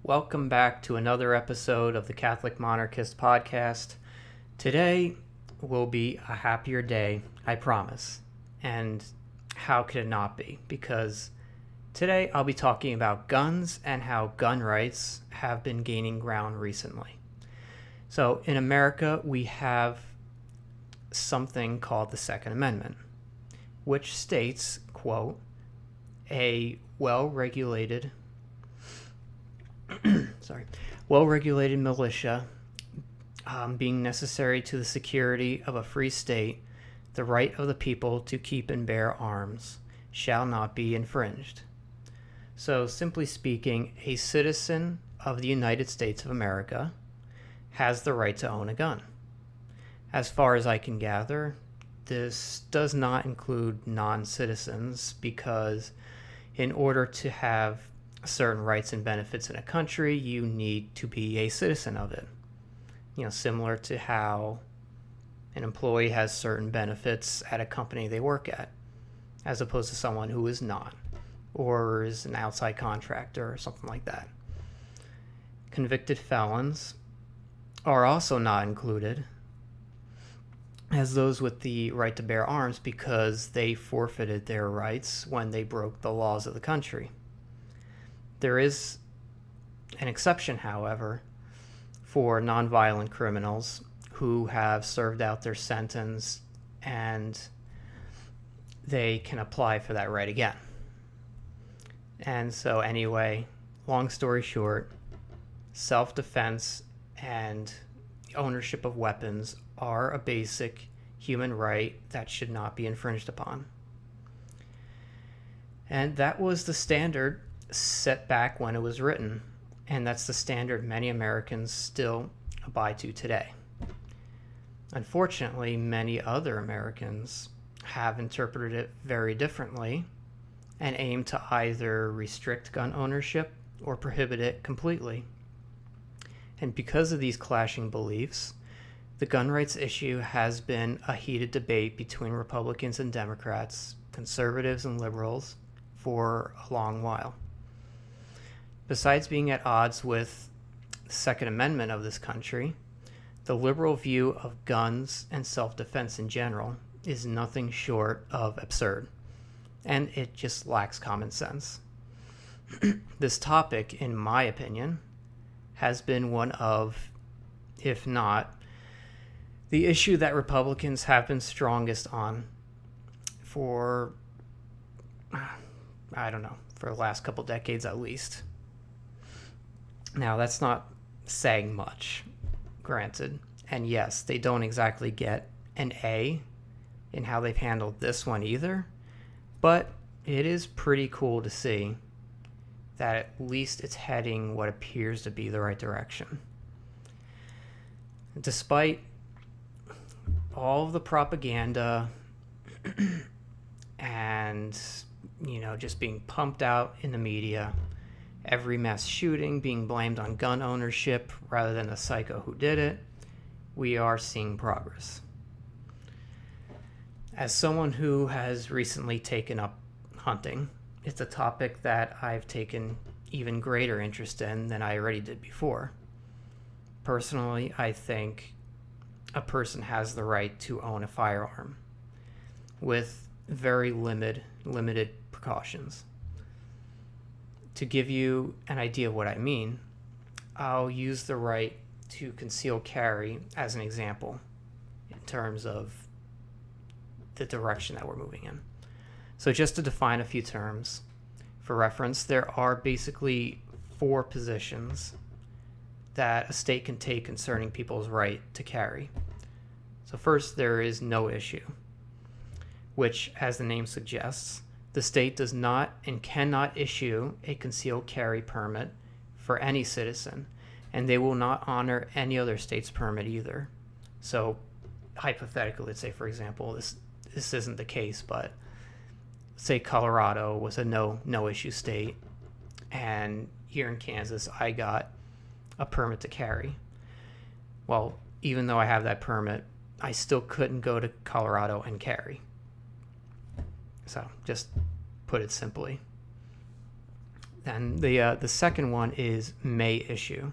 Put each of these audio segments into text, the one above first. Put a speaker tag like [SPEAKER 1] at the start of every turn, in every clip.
[SPEAKER 1] Welcome back to another episode of the Catholic Monarchist Podcast. Today will be a happier day, I promise. And how could it not be? Because today I'll be talking about guns and how gun rights have been gaining ground recently. So in America, we have something called the Second Amendment, which states, quote, a well-regulated militia being necessary to the security of a free state, the right of the people to keep and bear arms shall not be infringed. So, simply speaking, a citizen of the United States of America has the right to own a gun. As far as I can gather, this does not include non-citizens because in order to have certain rights and benefits in a country, you need to be a citizen of it. Similar to how an employee has certain benefits at a company they work at, as opposed to someone who is not, or is an outside contractor or something like that. Convicted felons are also not included as those with the right to bear arms because they forfeited their rights when they broke the laws of the country. There is an exception, however, for nonviolent criminals who have served out their sentence and they can apply for that right again. And so anyway, long story short, self-defense and ownership of weapons are a basic human right that should not be infringed upon. And that was the standard set back when it was written, and that's the standard many Americans still abide to today. Unfortunately, many other Americans have interpreted it very differently and aim to either restrict gun ownership or prohibit it completely. And because of these clashing beliefs, the gun rights issue has been a heated debate between Republicans and Democrats, conservatives and liberals, for a long while. Besides being at odds with the Second Amendment of this country, the liberal view of guns and self-defense in general is nothing short of absurd, and it just lacks common sense. This topic, in my opinion, has been one of, if not, the issue that Republicans have been strongest on for the last couple decades at least. Now, that's not saying much, granted. And yes, they don't exactly get an A in how they've handled this one either. But it is pretty cool to see that at least it's heading what appears to be the right direction. Despite all of the propaganda and, just being pumped out in the media, every mass shooting being blamed on gun ownership rather than the psycho who did it, we are seeing progress. As someone who has recently taken up hunting, it's a topic that I've taken even greater interest in than I already did before. Personally, I think a person has the right to own a firearm with very limited precautions. To give you an idea of what I mean, I'll use the right to conceal carry as an example in terms of the direction that we're moving in. So just to define a few terms, for reference, there are basically 4 positions that a state can take concerning people's right to carry. So first, there is no issue, which, as the name suggests, the state does not and cannot issue a concealed carry permit for any citizen, and they will not honor any other state's permit either. So hypothetically, let's say, for example, this isn't the case, but say Colorado was a no issue state, and here in Kansas, I got a permit to carry. Well, even though I have that permit, I still couldn't go to Colorado and carry. So just put it simply. Then the second one is may issue,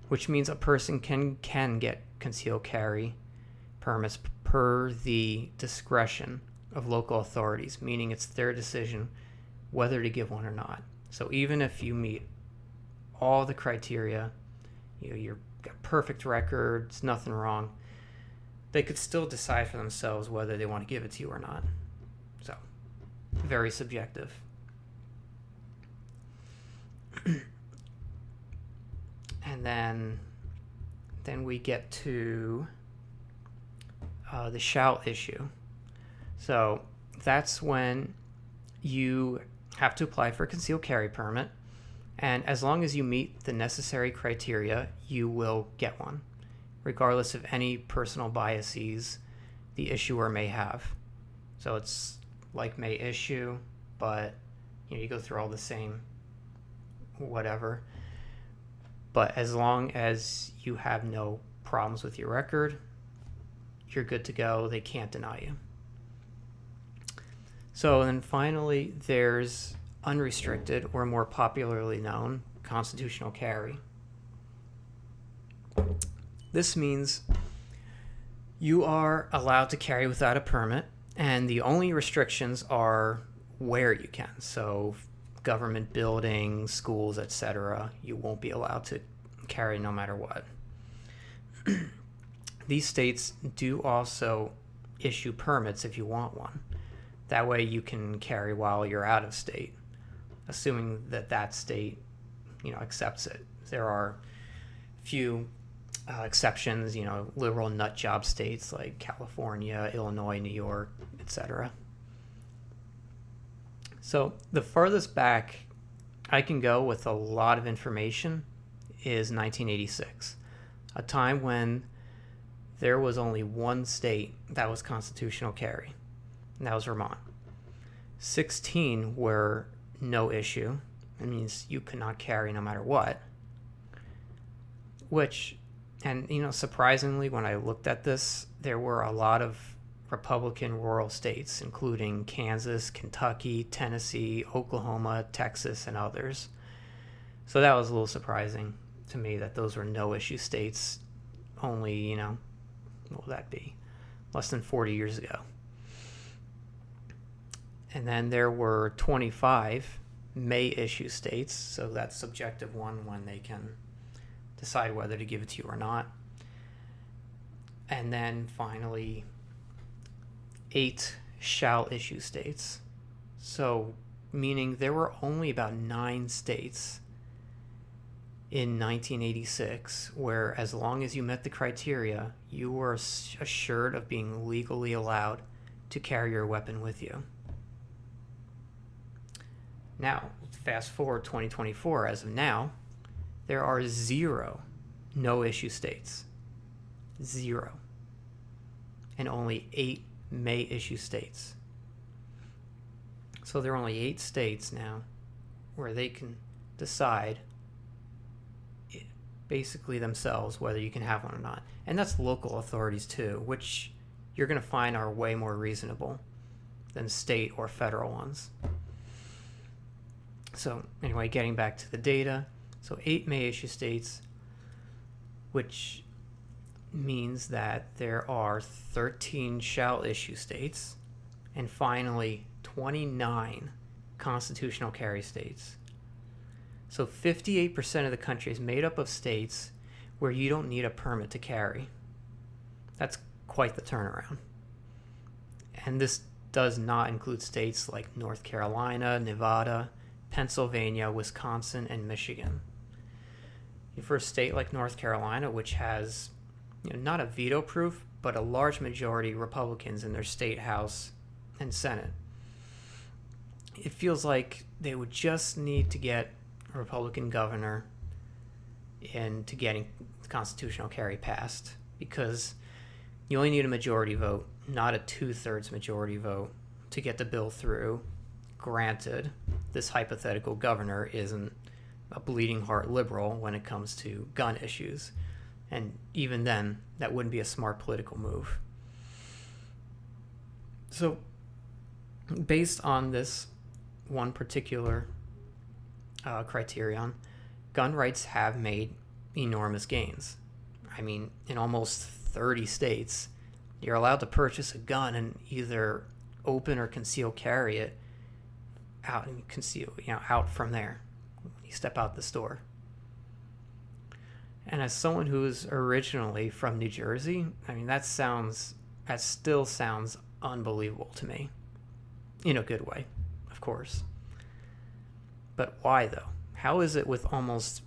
[SPEAKER 1] which means a person can get concealed carry permits per the discretion of local authorities, meaning it's their decision whether to give one or not. So even if you meet all the criteria, you've got perfect records, nothing wrong, they could still decide for themselves whether they want to give it to you or not. So, very subjective. And then we get to the shall issue. So that's when you have to apply for a concealed carry permit, and as long as you meet the necessary criteria, you will get one, regardless of any personal biases the issuer may have. So it's like may issue, but you go through all the same whatever. But as long as you have no problems with your record, you're good to go. They can't deny you. So then finally, there's unrestricted, or more popularly known, constitutional carry. This means you are allowed to carry without a permit, and the only restrictions are where you can. So government buildings, schools, etc., you won't be allowed to carry no matter what. These states do also issue permits if you want one. That way you can carry while you're out of state, assuming that state, accepts it. There are few exceptions, liberal nut job states like California, Illinois, New York, etc. So the farthest back I can go with a lot of information is 1986, a time when there was only one state that was constitutional carry, and that was Vermont. 16 were no issue. It means you could not carry no matter what. Surprisingly, when I looked at this, there were a lot of Republican rural states, including Kansas, Kentucky, Tennessee, Oklahoma, Texas, and others. So that was a little surprising to me that those were no-issue states only, what would that be? Less than 40 years ago. And then there were 25 may-issue states, so that's subjective one when they can decide whether to give it to you or not. And then finally, 8 shall-issue states. So, meaning there were only about 9 states in 1986 where, as long as you met the criteria, you were assured of being legally allowed to carry your weapon with you. Now, fast forward 2024, as of now, there are 0 no-issue states. 0. And only 8 may-issue states. So there are only 8 states now where they can decide basically themselves whether you can have one or not. And that's local authorities too, which you're going to find are way more reasonable than state or federal ones. So anyway, getting back to the data, so 8 may-issue states, which means that there are 13 shall-issue states, and finally 29 constitutional carry states. So 58% of the country is made up of states where you don't need a permit to carry. That's quite the turnaround. And this does not include states like North Carolina, Nevada, Pennsylvania, Wisconsin, and Michigan. For a state like North Carolina, which has not a veto proof, but a large majority Republicans in their state house and Senate, it feels like they would just need to get a Republican governor into getting constitutional carry passed, because you only need a majority vote, not a 2/3 majority vote, to get the bill through. Granted, this hypothetical governor isn't a bleeding heart liberal when it comes to gun issues, and even then, that wouldn't be a smart political move. So, based on this one particular criterion, gun rights have made enormous gains. I mean, in almost 30 states, you're allowed to purchase a gun and either open or conceal carry it out and out from there when you step out the store. And as someone who's originally from New Jersey, I mean, that still sounds unbelievable to me. In a good way, of course. But why, though? How is it with almost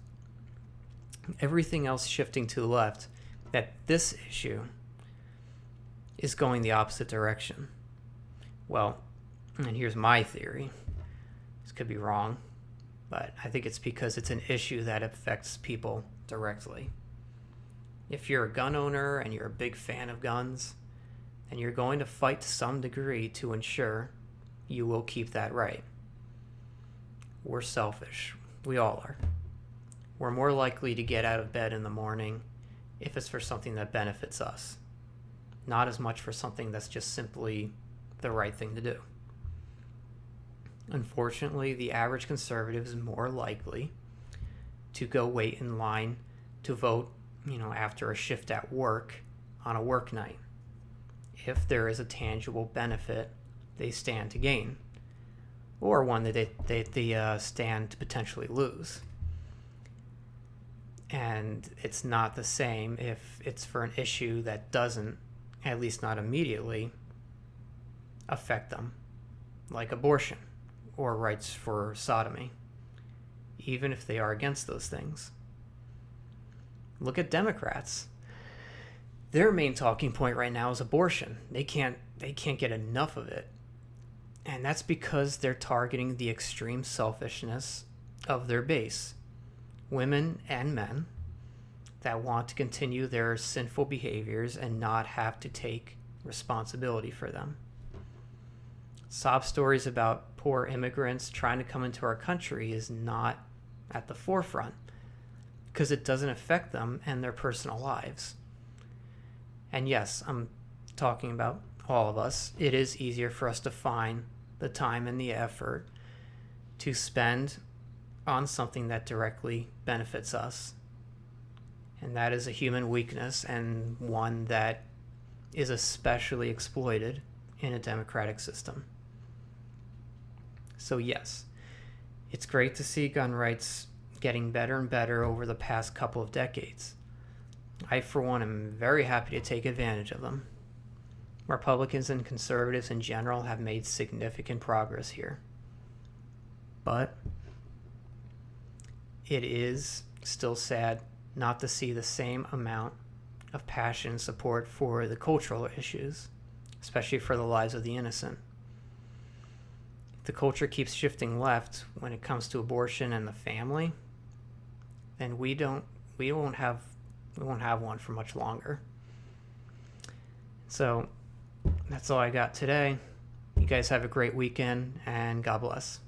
[SPEAKER 1] everything else shifting to the left that this issue is going the opposite direction? Well, and here's my theory. This could be wrong, but I think it's because it's an issue that affects people directly. If you're a gun owner and you're a big fan of guns, then you're going to fight to some degree to ensure you will keep that right. We're selfish. We all are. We're more likely to get out of bed in the morning if it's for something that benefits us, not as much for something that's just simply the right thing to do. Unfortunately, the average conservative is more likely to go wait in line to vote, after a shift at work on a work night, if there is a tangible benefit they stand to gain, or one that they stand to potentially lose. And it's not the same if it's for an issue that doesn't, at least not immediately, affect them, like abortion or rights for sodomy, even if they are against those things. Look at Democrats. Their main talking point right now is abortion. They can't get enough of it. And that's because they're targeting the extreme selfishness of their base, women and men that want to continue their sinful behaviors and not have to take responsibility for them. Sob stories about poor immigrants trying to come into our country is not at the forefront because it doesn't affect them and their personal lives. And yes, I'm talking about all of us. It is easier for us to find the time and the effort to spend on something that directly benefits us. And that is a human weakness, and one that is especially exploited in a democratic system. So yes, it's great to see gun rights getting better and better over the past couple of decades. I, for one, am very happy to take advantage of them. Republicans and conservatives in general have made significant progress here. But it is still sad not to see the same amount of passion and support for the cultural issues, especially for the lives of the innocent. If the culture keeps shifting left when it comes to abortion and the family, then we won't have one for much longer. So that's all I got today. You guys have a great weekend, and God bless.